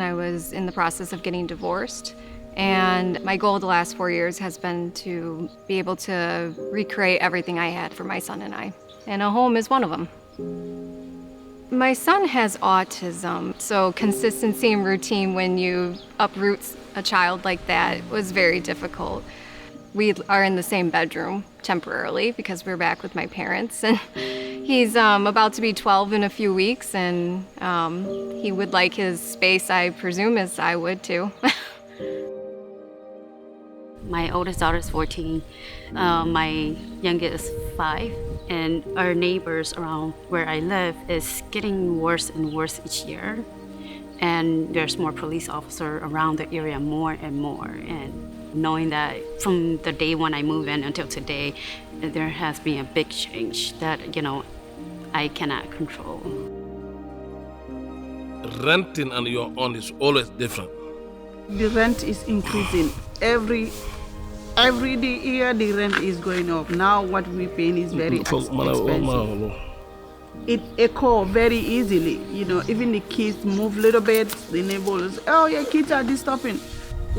I was in the process of getting divorced, and my goal the last 4 years has been to be able to recreate everything I had for my son and I. And a home is one of them. My son has autism, so consistency and routine when you uproot a child like that was very difficult. We are in the same bedroom temporarily because we're back with my parents, and he's about to be 12 in a few weeks, and he would like his space, I presume, as I would too. My oldest daughter is 14, my youngest is 5, and our neighbors around where I live is getting worse and worse each year. And there's more police officers around the area more and more. And knowing that from the day when I moved in until today, there has been a big change that, I cannot control. Renting on your own is always different. The rent is increasing every year. The rent is going up. Now what we pay is very expensive. It echo very easily. Even the kids move a little bit. The neighbors, oh, your kids are disturbing.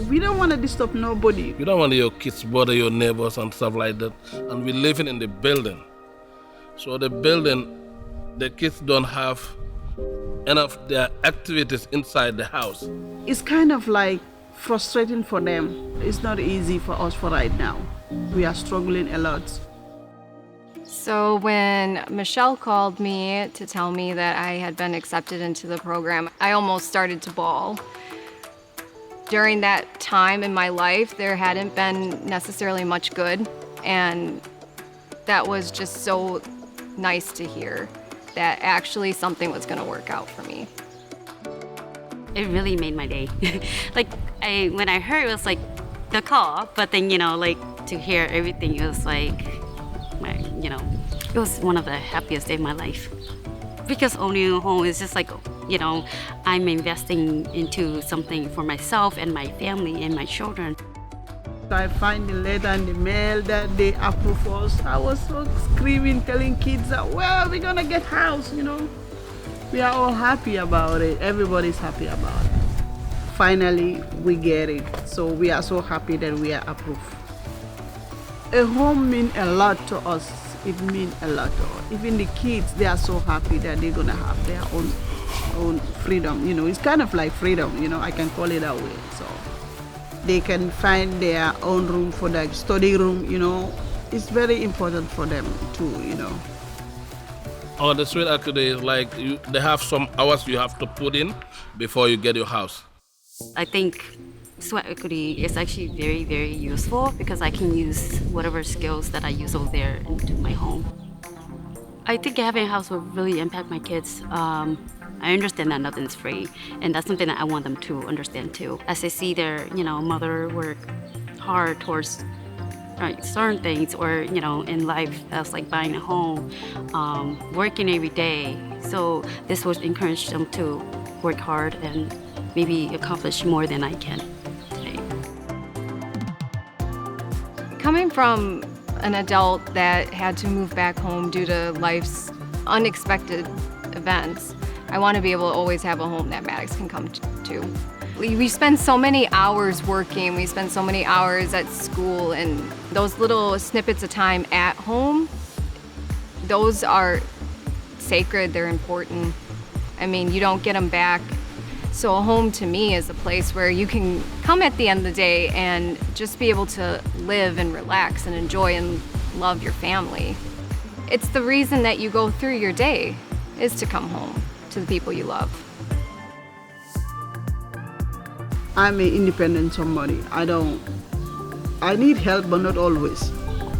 We don't want to disturb nobody. You don't want your kids bother your neighbors and stuff like that. And we're living in the building. So the building, the kids don't have enough their activities inside the house. It's kind of like frustrating for them. It's not easy for us for right now. We are struggling a lot. So when Michelle called me to tell me that I had been accepted into the program, I almost started to bawl. During that time in my life, there hadn't been necessarily much good, and that was just so nice to hear that actually something was going to work out for me. It really made my day. When I heard it was like the call, but then, to hear everything, it was like, it was one of the happiest days of my life. Because owning a home is just like, I'm investing into something for myself and my family and my children. I find the letter in the mail that they approve us. I was so screaming, telling kids that, well, we're gonna get house, We are all happy about it. Everybody's happy about it. Finally, we get it. So we are so happy that we are approved. A home means a lot to us. It means a lot to us. Even the kids, they are so happy that they're gonna have their own freedom. It's kind of like freedom, I can call it that way. So they can find their own room for their study room, It's very important for them too, Oh, the sweet equity is like they have some hours you have to put in before you get your house. I think sweat equity is actually very, very useful because I can use whatever skills that I use over there into my home. I think having a house will really impact my kids. I understand that nothing's free, and that's something that I want them to understand too. As they see their, mother work hard towards certain things, or in life, that's like buying a home, working every day. So this would encourage them to work hard and maybe accomplish more than I can today. Coming from an adult that had to move back home due to life's unexpected events, I want to be able to always have a home that Maddox can come to. We spend so many hours working, we spend so many hours at school, and those little snippets of time at home, those are sacred, they're important. I mean, you don't get them back. So a home to me is a place where you can come at the end of the day and just be able to live and relax and enjoy and love your family. It's the reason that you go through your day, is to come home to the people you love. I'm an independent somebody. I need help, but not always.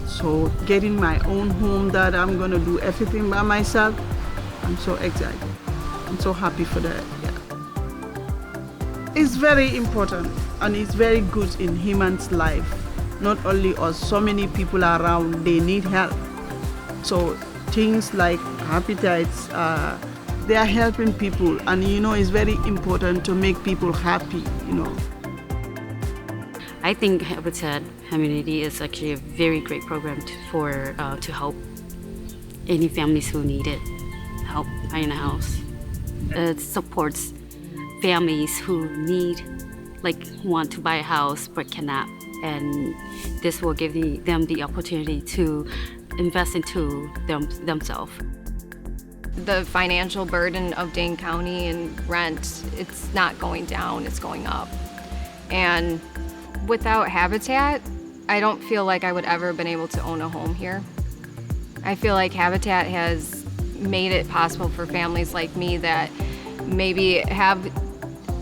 So getting my own home that I'm gonna do everything by myself, I'm so excited. I'm so happy for that, yeah. It's very important and it's very good in human's life. Not only us, so many people around, they need help. So things like appetites, they are helping people, and it's very important to make people happy, I think Habitat Community is actually a very great program to help any families who need it, help buying a house. It supports families who want to buy a house but cannot. And this will give them the opportunity to invest into themselves. The financial burden of Dane County and rent, it's not going down, it's going up. And without Habitat, I don't feel like I would ever have been able to own a home here. I feel like Habitat has made it possible for families like me that maybe have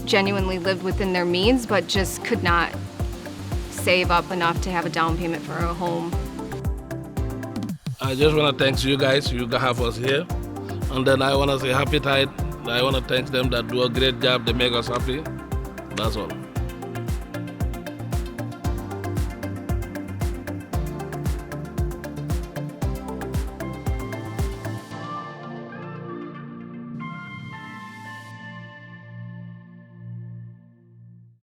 genuinely lived within their means but just could not save up enough to have a down payment for a home. I just want to thank you guys. You have us here. And then I want to say Happy Tide. I want to thank them that do a great job. They make us happy. That's all.